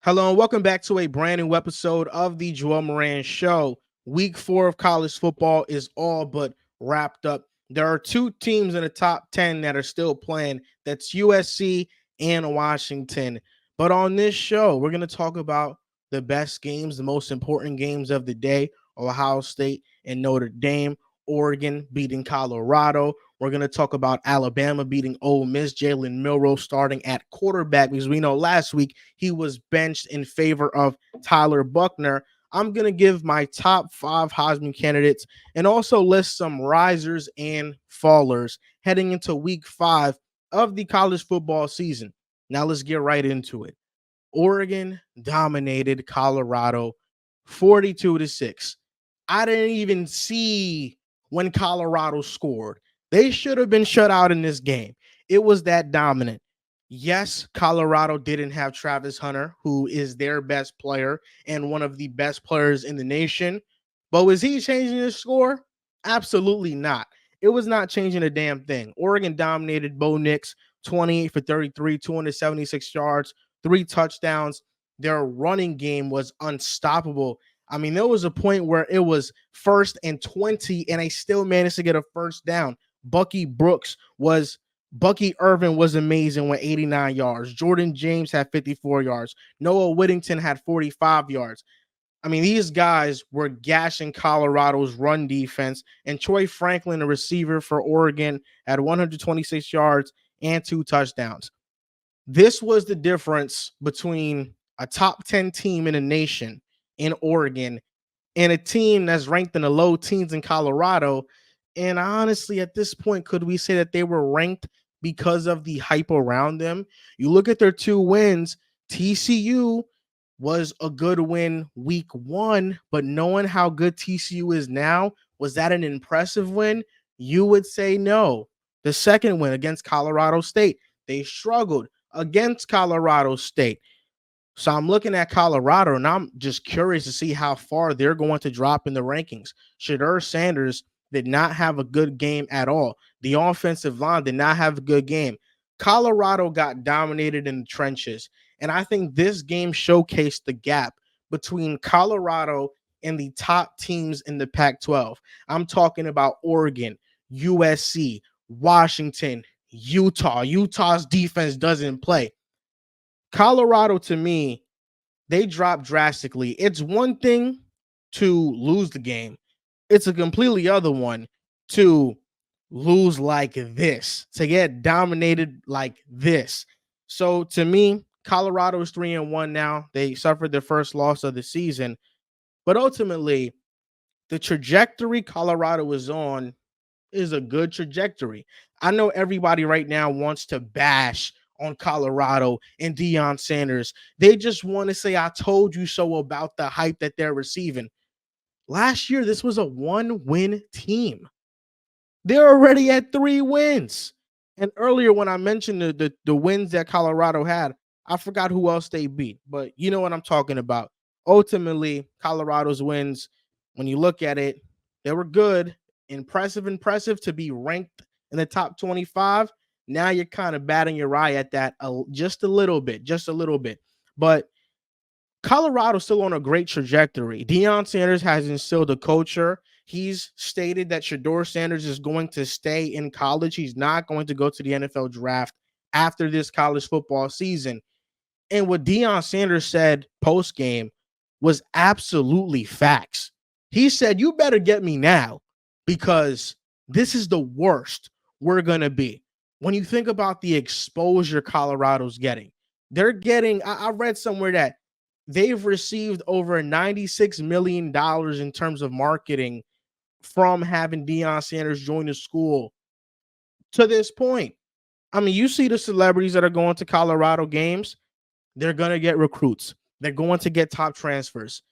Hello and welcome back to a brand new episode of the Moran Show. Week 4 of college football is all but wrapped up. There are two teams in the top 10 that are still playing. That's USC and Washington. But on this show, we're going to talk about the best games, the most important games of the day: Ohio State and Notre Dame, Oregon beating Colorado. We're going to talk about Alabama beating Ole Miss, Jalen Milroe starting at quarterback because we know last week he was benched in favor of Tyler Buckner. I'm going to give my top 5 Heisman candidates and also list some risers and fallers heading into week 5 of the college football season. Now let's get right into it. Oregon dominated Colorado 42-6. I didn't even see when Colorado scored. They should have been shut out in this game. It was that dominant. Yes, Colorado didn't have Travis Hunter, who is their best player and one of the best players in the nation. But was he changing his score? Absolutely not. It was not changing a damn thing. Oregon dominated Bo Nix 28 for 33, 276 yards, 3 touchdowns. Their running game was unstoppable. I mean, there was a point where it was 1st and 20, and they still managed to get a first down. Bucky Irvin was amazing with 89 yards. Jordan James had 54 yards. Noah Whittington had 45 yards. I mean, these guys were gashing Colorado's run defense, and Troy Franklin, a receiver for Oregon, had 126 yards and 2 touchdowns. This was the difference between a top 10 team in the nation in Oregon and a team that's ranked in the low teens in Colorado. And honestly, at this point, could we say that they were ranked because of the hype around them? You look at their 2 wins. TCU was a good win week 1, but knowing how good TCU is now, was that an impressive win? You would say no. The second win against Colorado State, they struggled against Colorado State. So I'm looking at Colorado and I'm just curious to see how far they're going to drop in the rankings. Shedeur Sanders did not have a good game at all. The offensive line did not have a good game. Colorado got dominated in the trenches. And I think this game showcased the gap between Colorado and the top teams in the Pac 12. I'm talking about Oregon, USC, Washington, Utah. Utah's defense doesn't play. Colorado, to me, they dropped drastically. It's one thing to lose the game, it's a completely other one to lose like this, to get dominated like this. So to me, Colorado is 3-1 now. They suffered their first loss of the season, but ultimately, the trajectory Colorado is on is a good trajectory. I know everybody right now wants to bash on Colorado and Deion Sanders. They just want to say, I told you so about the hype that they're receiving. Last year, this was a 1-win team. They're already at 3 wins. And earlier, when I mentioned the wins that Colorado had, I forgot who else they beat. But you know what I'm talking about. Ultimately, Colorado's wins, when you look at it, they were good. Impressive to be ranked in the top 25. Now you're kind of batting your eye at that just a little bit. But Colorado's still on a great trajectory. Deion Sanders has instilled a culture. He's stated that Shedeur Sanders is going to stay in college. He's not going to go to the NFL draft after this college football season. And what Deion Sanders said post game was absolutely facts. He said, you better get me now because this is the worst we're going to be. When you think about the exposure Colorado's getting, I read somewhere that they've received over $96 million in terms of marketing from having Deion Sanders join the school to this point. I mean, you see the celebrities that are going to Colorado games, they're going to get recruits. They're going to get top transfers.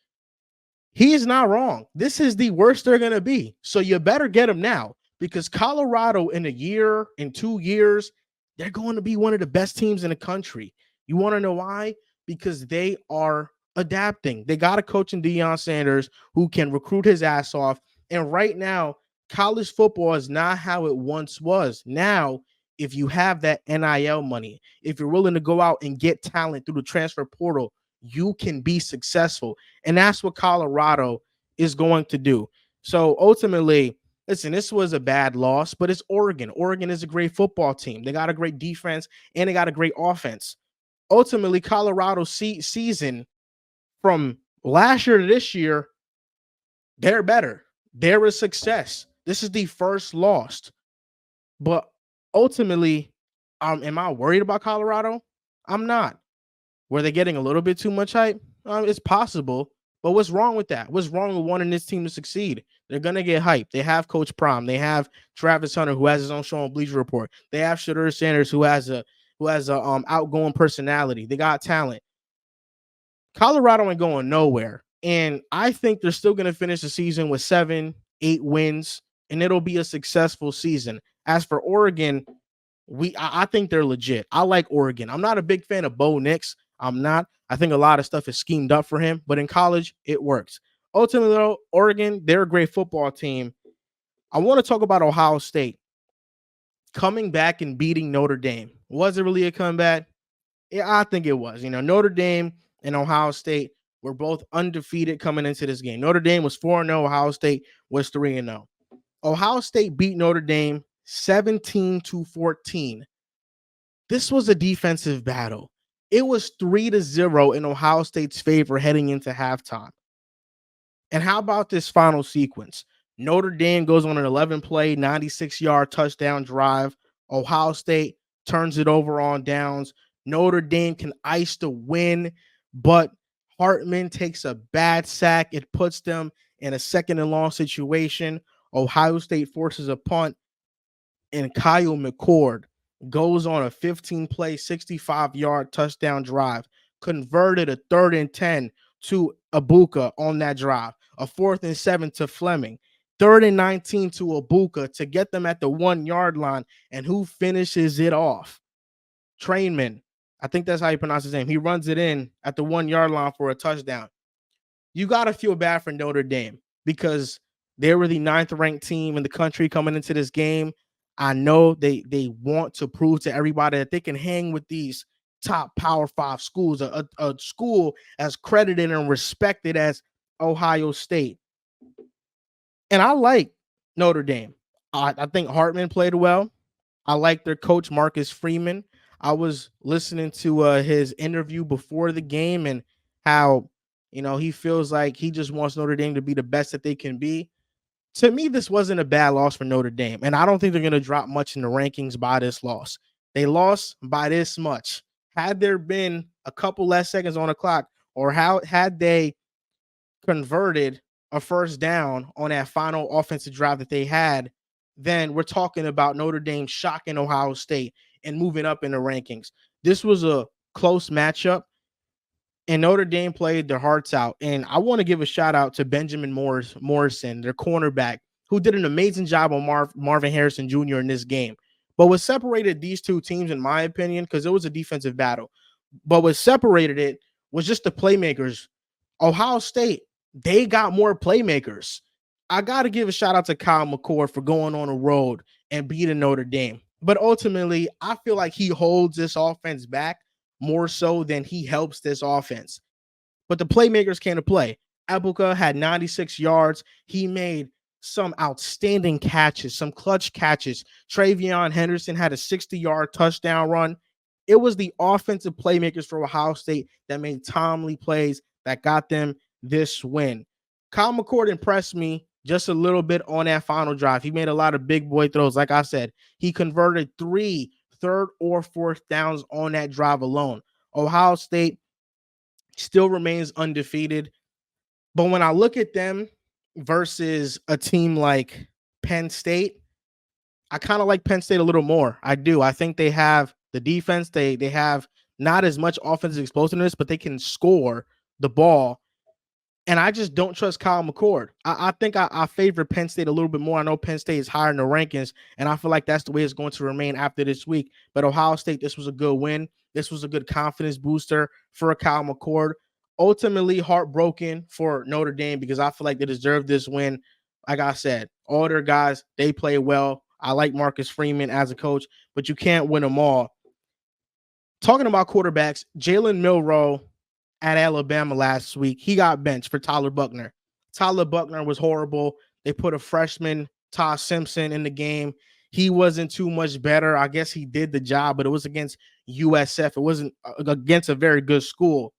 He is not wrong. This is the worst they're going to be. So you better get them now because Colorado in 2 years, they're going to be one of the best teams in the country. You want to know why? Because they are adapting. They got a coach in Deion Sanders who can recruit his ass off. And right now, college football is not how it once was. Now, if you have that NIL money, if you're willing to go out and get talent through the transfer portal, you can be successful. And that's what Colorado is going to do. So ultimately, listen, this was a bad loss, but it's Oregon. Oregon is a great football team. They got a great defense and they got a great offense. Ultimately, Colorado's season from last year to this year, they're better. They're a success. This is the first loss. But ultimately, am I worried about Colorado? I'm not. Were they getting a little bit too much hype? It's possible. But what's wrong with that? What's wrong with wanting this team to succeed? They're gonna get hyped. They have Coach Prom. They have Travis Hunter, who has his own show on Bleacher Report. They have Shadur Sanders, who has a outgoing personality. They got talent. Colorado ain't going nowhere. And I think they're still going to finish the season with 7-8 wins, and it'll be a successful season. As for Oregon, I think they're legit. I like Oregon. I'm not a big fan of Bo Nix. I'm not. I think a lot of stuff is schemed up for him, but in college, it works. Ultimately, though, Oregon, they're a great football team. I want to talk about Ohio State coming back and beating Notre Dame. Was it really a comeback? Yeah, I think it was. Notre Dame and Ohio State were both undefeated coming into this game. Notre Dame was 4-0. Ohio State was 3-0. Ohio State beat Notre Dame 17-14. This was a defensive battle. It was 3-0 in Ohio State's favor heading into halftime. And how about this final sequence? Notre Dame goes on an 11-play, 96-yard touchdown drive. Ohio State turns it over on downs. Notre Dame can ice the win, but Hartman takes a bad sack. It puts them in a second and long situation. Ohio State forces a punt, and Kyle McCord goes on a 15-play, 65-yard touchdown drive, converted a 3rd and 10 to Ibuka on that drive, a 4th and 7 to Fleming, 3rd and 19 to Ibuka to get them at the 1-yard line. And who finishes it off? Trainman. I think that's how you pronounce his name. He runs it in at the 1-yard line for a touchdown. You got to feel bad for Notre Dame because they were the 9th-ranked team in the country coming into this game. I know they want to prove to everybody that they can hang with these top Power 5 schools, a school as credited and respected as Ohio State. And I like Notre Dame. I think Hartman played well. I like their coach, Marcus Freeman. I was listening to his interview before the game and how, he feels like he just wants Notre Dame to be the best that they can be. To me, this wasn't a bad loss for Notre Dame, and I don't think they're going to drop much in the rankings by this loss. They lost by this much. Had there been a couple less seconds on the clock, or had they converted a first down on that final offensive drive that they had, then we're talking about Notre Dame shocking Ohio State and moving up in the rankings. This was a close matchup, and Notre Dame played their hearts out. And I want to give a shout out to Benjamin Morrison, their cornerback, who did an amazing job on Marvin Harrison Jr. in this game. But what separated these two teams, in my opinion, because it was a defensive battle, but what separated it was just the playmakers. Ohio State, they got more playmakers. I got to give a shout out to Kyle McCord for going on the road and beating Notre Dame. But ultimately, I feel like he holds this offense back more so than he helps this offense. But the playmakers came to play. Ibuka had 96 yards. He made some outstanding catches, some clutch catches. Travion Henderson had a 60-yard touchdown run. It was the offensive playmakers for Ohio State that made timely plays that got them this win. Kyle McCord impressed me just a little bit on that final drive. He made a lot of big boy throws. Like I said, he converted 3 third or fourth downs on that drive alone. Ohio State still remains undefeated. But when I look at them versus a team like Penn State, I kind of like Penn State a little more. I do. I think they have the defense. They have not as much offensive explosiveness, but they can score the ball. And I just don't trust Kyle McCord. I think I favor Penn State a little bit more. I know Penn State is higher in the rankings, and I feel like that's the way it's going to remain after this week. But Ohio State, this was a good win. This was a good confidence booster for Kyle McCord. Ultimately, heartbroken for Notre Dame because I feel like they deserve this win. Like I said, all their guys, they play well. I like Marcus Freeman as a coach, but you can't win them all. Talking about quarterbacks, Jalen Milroe at Alabama last week. He got benched for Tyler Buckner. Tyler Buckner was horrible. They put a freshman, Todd Simpson, in the game. He wasn't too much better. I guess he did the job, but it was against USF. It wasn't against a very good school.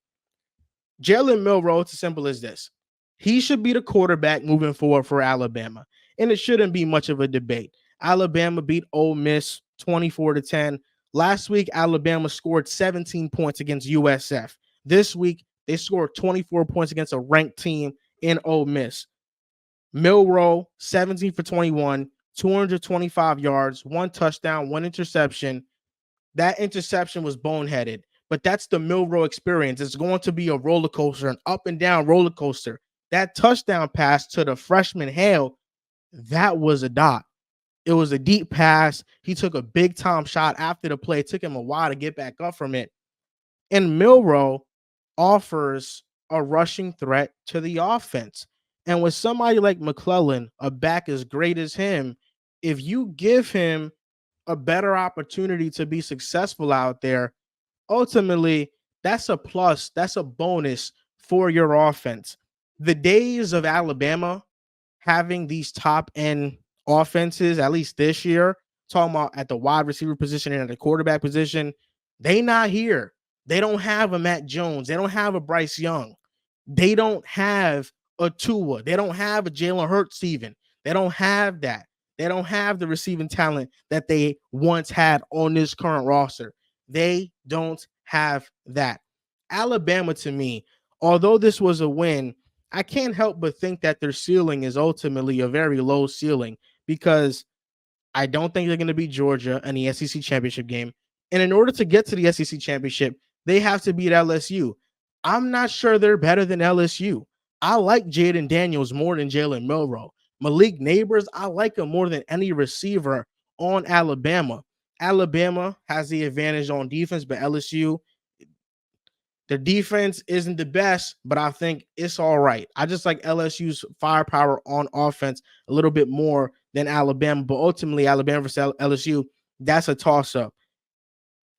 Jalen Milroe, it's as simple as this. He should be the quarterback moving forward for Alabama, and it shouldn't be much of a debate. Alabama beat Ole Miss 24-10. Last week, Alabama scored 17 points against USF. This week, they scored 24 points against a ranked team in Ole Miss. Milroe, 17 for 21, 225 yards, 1 touchdown, 1 interception. That interception was boneheaded, but that's the Milroe experience. It's going to be a roller coaster, an up and down roller coaster. That touchdown pass to the freshman Hale, that was a dot. It was a deep pass. He took a big time shot after the play. It took him a while to get back up from it. And Milroe offers a rushing threat to the offense. And with somebody like McClellan, a back as great as him, if you give him a better opportunity to be successful out there, ultimately, that's a plus, that's a bonus for your offense. The days of Alabama having these top end offenses, at least this year, talking about at the wide receiver position and at the quarterback position, they not here. They don't have a Matt Jones. They don't have a Bryce Young. They don't have a Tua. They don't have a Jalen Hurts even. They don't have that. They don't have the receiving talent that they once had on this current roster. They don't have that. Alabama, to me, although this was a win, I can't help but think that their ceiling is ultimately a very low ceiling because I don't think they're going to beat Georgia in the SEC championship game. And in order to get to the SEC championship, they have to beat LSU. I'm not sure they're better than LSU. I like Jaden Daniels more than Jalen Milroe. Malik Neighbors, I like him more than any receiver on Alabama. Alabama has the advantage on defense, but LSU, the defense isn't the best, but I think it's all right. I just like LSU's firepower on offense a little bit more than Alabama, but ultimately Alabama versus LSU, that's a toss-up.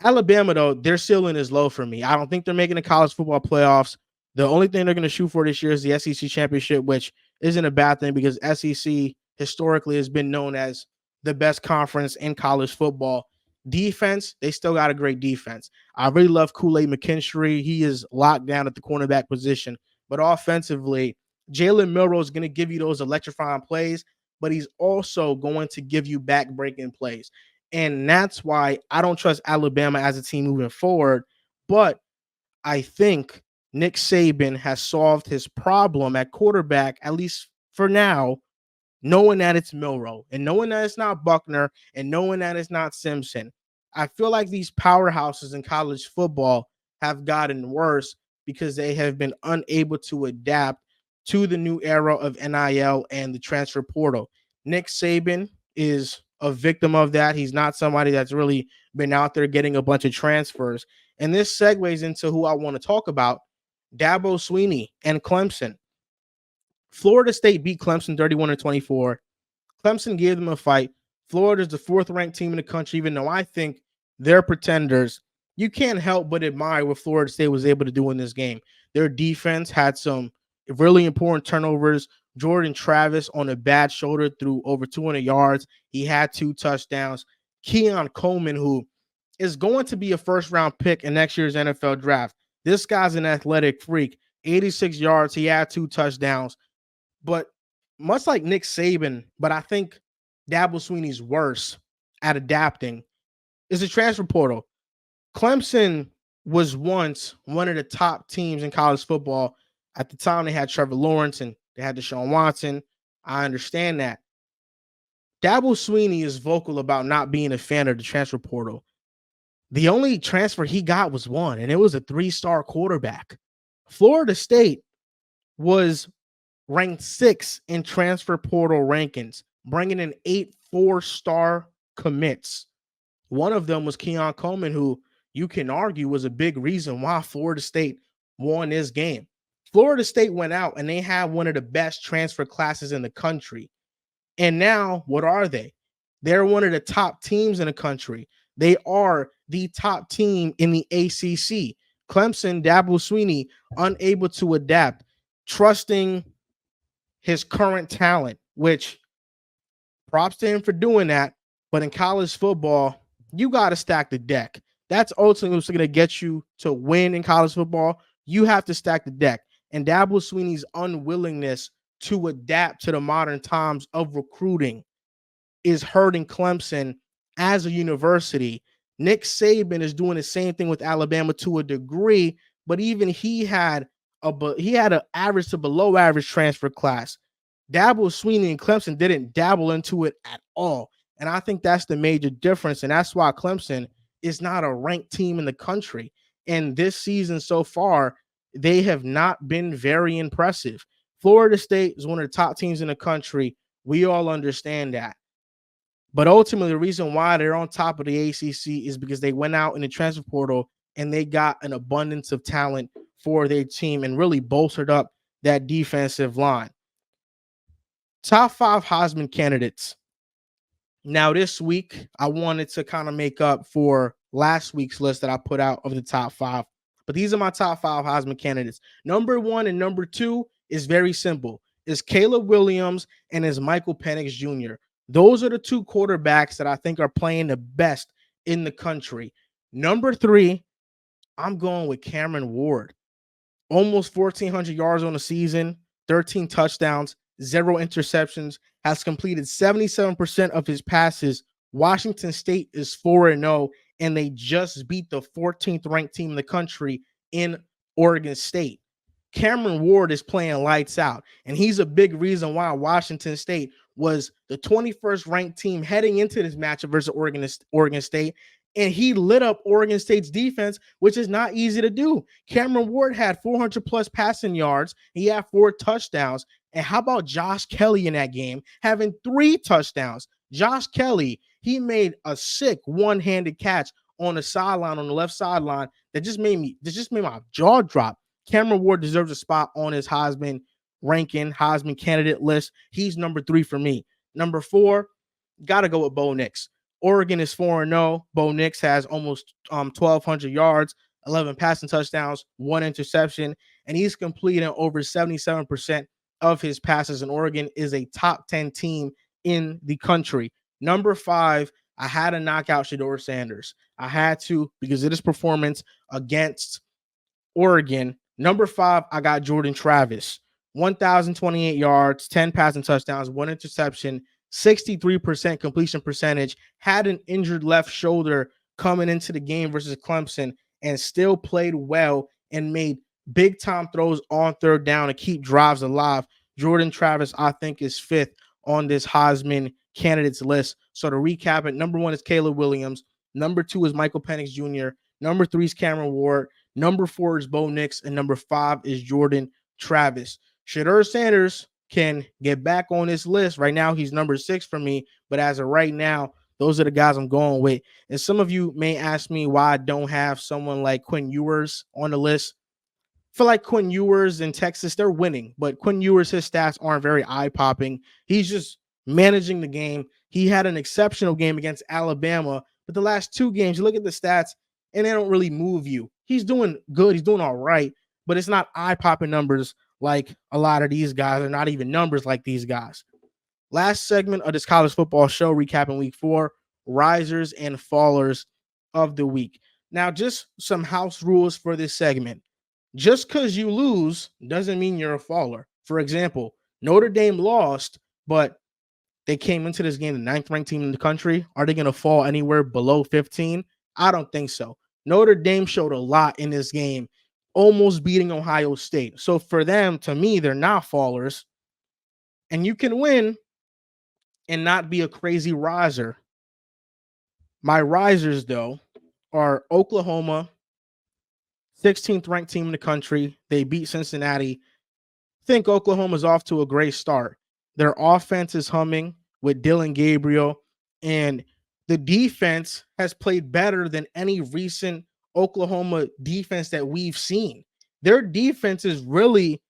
Alabama, though, their ceiling is low for me. I don't think they're making the college football playoffs. The only thing they're going to shoot for this year is the SEC championship, which isn't a bad thing because SEC historically has been known as the best conference in college football. Defense, they still got a great defense. I really love Kool-Aid McKinstry. He is locked down at the cornerback position. But offensively, Jalen Milroe is going to give you those electrifying plays, but he's also going to give you back-breaking plays. And that's why I don't trust Alabama as a team moving forward. But I think Nick Saban has solved his problem at quarterback, at least for now, knowing that it's Milroe and knowing that it's not Buckner and knowing that it's not Simpson. I feel like these powerhouses in college football have gotten worse because they have been unable to adapt to the new era of NIL and the transfer portal. Nick Saban is a victim of that. He's not somebody that's really been out there getting a bunch of transfers. And this segues into who I want to talk about, Dabo Swinney and Clemson. Florida State beat Clemson 31-24. Clemson gave them a fight. Florida's the fourth-ranked team in the country, even though I think they're pretenders. You can't help but admire what Florida State was able to do in this game. Their defense had some really important turnovers. Jordan Travis on a bad shoulder threw over 200 yards. He had 2 touchdowns. Keon Coleman, who is going to be a first-round pick in next year's NFL draft. This guy's an athletic freak. 86 yards. He had 2 touchdowns. But much like Nick Saban, but I think Dabo Swinney's worse at adapting, is the transfer portal. Clemson was once one of the top teams in college football. At the time, they had Trevor Lawrence and they had Deshaun Watson. I understand that. Dabo Swinney is vocal about not being a fan of the transfer portal. The only transfer he got was one, and it was a 3-star quarterback. Florida State was ranked 6th in transfer portal rankings, bringing in 8 4-star commits. One of them was Keon Coleman, who you can argue was a big reason why Florida State won this game. Florida State went out and they had one of the best transfer classes in the country. And now, what are they? They're one of the top teams in the country. They are the top team in the ACC. Clemson, Dabo Sweeney, unable to adapt, trusting his current talent, which props to him for doing that. But in college football, you got to stack the deck. That's ultimately what's going to get you to win in college football. You have to stack the deck. And Dabo Sweeney's unwillingness to adapt to the modern times of recruiting is hurting Clemson as a university. Nick Saban is doing the same thing with Alabama to a degree, but even he had an average to below average transfer class. Dabo Sweeney and Clemson didn't dabble into it at all. And I think that's the major difference. And that's why Clemson is not a ranked team in the country. And this season so far, they have not been very impressive. Florida State is one of the top teams in the country. We all understand that. But ultimately, the reason why they're on top of the ACC is because they went out in the transfer portal and they got an abundance of talent for their team and really bolstered up that defensive line. Top 5 Heisman candidates. Now, this week, I wanted to kind of make up for last week's list that I put out of the top 5. But these are my top 5 Heisman candidates. Number 1 and number 2 is very simple. It's Caleb Williams and it's Michael Penix Jr. Those are the 2 quarterbacks that I think are playing the best in the country. Number 3, I'm going with Cameron Ward. Almost 1,400 yards on the season, 13 touchdowns, 0 interceptions, has completed 77% of his passes. Washington State is 4-0, and they just beat the 14th ranked team in the country in Oregon State. Cameron Ward is playing lights out, and he's a big reason why Washington State was the 21st ranked team heading into this matchup versus Oregon State, and he lit up Oregon State's defense, which is not easy to do. Cameron Ward had 400-plus passing yards. He had 4 touchdowns. And how about Josh Kelly in that game having 3 touchdowns? Josh Kelly, he made a sick one-handed catch on the sideline, on the left sideline, that just made my jaw drop. Cameron Ward deserves a spot on his Heisman ranking, Heisman candidate list. He's number 3 for me. Number 4, got to go with Bo Nix. Oregon is 4-0. Bo Nix has almost 1,200 yards, 11 passing touchdowns, 1 interception, and he's completing over 77% of his passes. And Oregon is a top 10 team in the country. Number 5, I had to knock out Shedeur Sanders. I had to because of his performance against Oregon. Number 5, I got Jordan Travis. 1,028 yards, 10 passing touchdowns, 1 interception, 63% completion percentage, had an injured left shoulder coming into the game versus Clemson and still played well and made big-time throws on third down to keep drives alive. Jordan Travis, I think, is 5th on this Heisman candidates list. So to recap it, number 1 is Caleb Williams. Number 2 is Michael Penix Jr. Number 3 is Cameron Ward. Number 4 is Bo Nix. And number 5 is Jordan Travis. Shedeur Sanders can get back on this list. Right now, he's number 6 for me. But as of right now, those are the guys I'm going with. And some of you may ask me why I don't have someone like Quinn Ewers on the list. I feel like Quinn Ewers in Texas, they're winning. But Quinn Ewers, his stats aren't very eye-popping. He's just managing the game. He had an exceptional game against Alabama. But the last 2 games, you look at the stats, and they don't really move you. He's doing good. He's doing all right. But it's not eye-popping numbers like a lot of these guys, or not even numbers like these guys. Last segment of this college football show, recapping week 4, risers and fallers of the week. Now, just some house rules for this segment. Just because you lose doesn't mean you're a faller. For example, Notre Dame lost, but they came into this game the 9th ranked team in the country. Are they going to fall anywhere below 15? I don't think so. Notre Dame showed a lot in this game, almost beating Ohio State. So for them, to me, they're not fallers. And you can win and not be a crazy riser. My risers, though, are Oklahoma, 16th ranked team in the country. They beat Cincinnati. I think Oklahoma's off to a great start. Their offense is humming with Dylan Gabriel, and the defense has played better than any recent Oklahoma defense that we've seen. Their defense is really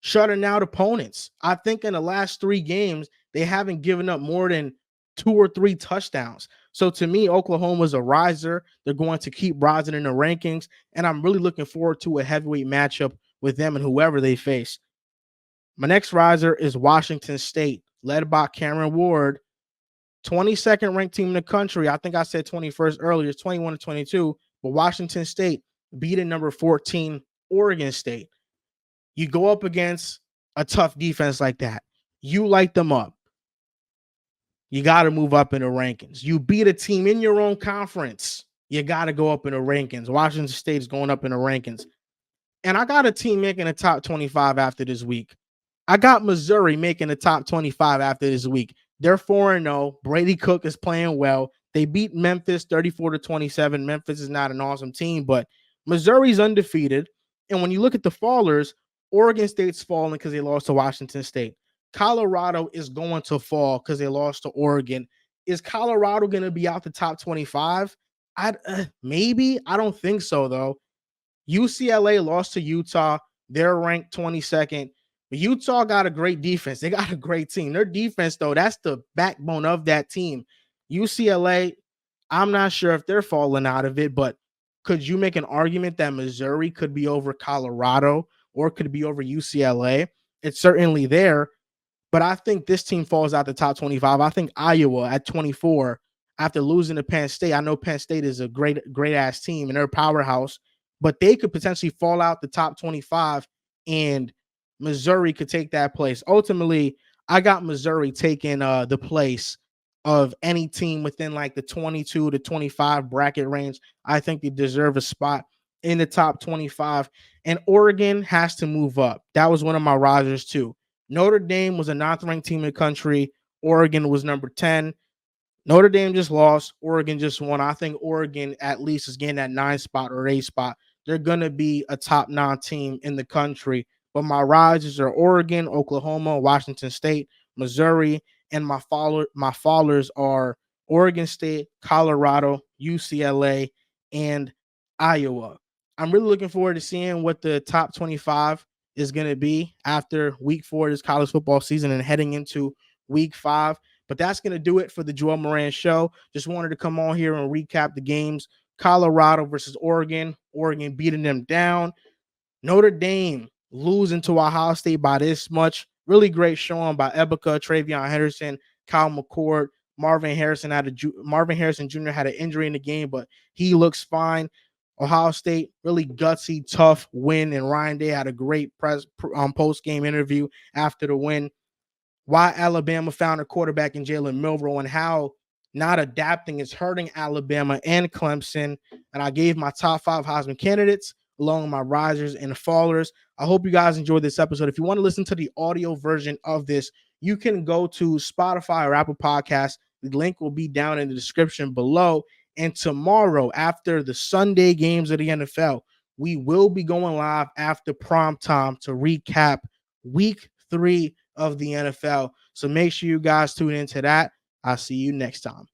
shutting out opponents. I think in the last 3 games, they haven't given up more than 2 or 3 touchdowns. So to me, Oklahoma's a riser. They're going to keep rising in the rankings, and I'm really looking forward to a heavyweight matchup with them and whoever they face. My next riser is Washington State, led by Cameron Ward, 22nd ranked team in the country. I think I said 21st earlier. It's 21 to 22, but Washington State beating number 14 Oregon State. You go up against a tough defense like that. You light them up. You got to move up in the rankings. You beat a team in your own conference. You got to go up in the rankings. Washington State is going up in the rankings. And I got a team making the top 25 after this week. I got Missouri making the top 25 after this week. They're 4-0. Brady Cook is playing well. They beat Memphis 34 to 27. Memphis is not an awesome team, but Missouri's undefeated. And when you look at the fallers, Oregon State's falling because they lost to Washington State. Colorado is going to fall because they lost to Oregon. Is Colorado going to be out the top 25? Maybe. I don't think so, though. UCLA lost to Utah. They're ranked 22nd. But Utah got a great defense. They got a great team. Their defense, though, that's the backbone of that team. UCLA, I'm not sure if they're falling out of it, but could you make an argument that Missouri could be over Colorado or could be over UCLA? It's certainly there. But I think this team falls out the top 25. I think Iowa at 24, after losing to Penn State, I know Penn State is a great ass team and they're a powerhouse, but they could potentially fall out the top 25 and Missouri could take that place. Ultimately, I got Missouri taking the place of any team within like the 22 to 25 bracket range. I think they deserve a spot in the top 25. And Oregon has to move up. That was one of my risers too. Notre Dame was a 9th ranked team in the country. Oregon was number 10. Notre Dame just lost. Oregon just won. I think Oregon at least is getting that 9 spot or 8 spot. They're going to be a top 9 team in the country. But my risers are Oregon, Oklahoma, Washington State, Missouri, and my fallers are Oregon State, Colorado, UCLA, and Iowa. I'm really looking forward to seeing what the top 25 is going to be after week 4 of this college football season and heading into week 5. But that's going to do it for the Joel Moran Show. Just wanted to come on here and recap the games. Colorado versus Oregon. Oregon beating them down. Notre Dame losing to Ohio State by this much. Really great showing by Ebuka, Travion Henderson, Kyle McCord. Marvin Harrison Jr. had an injury in the game, but he looks fine. Ohio State, really gutsy, tough win, and Ryan Day had a great post-game interview after the win. Why Alabama found a quarterback in Jalen Milroe and how not adapting is hurting Alabama and Clemson. And I gave my top 5 Heisman candidates along with my risers and fallers. I hope you guys enjoyed this episode. If you want to listen to the audio version of this, you can go to Spotify or Apple Podcasts. The link will be down in the description below. And tomorrow, after the Sunday games of the NFL, we will be going live after prime time to recap week 3 of the NFL. So make sure you guys tune into that. I'll see you next time.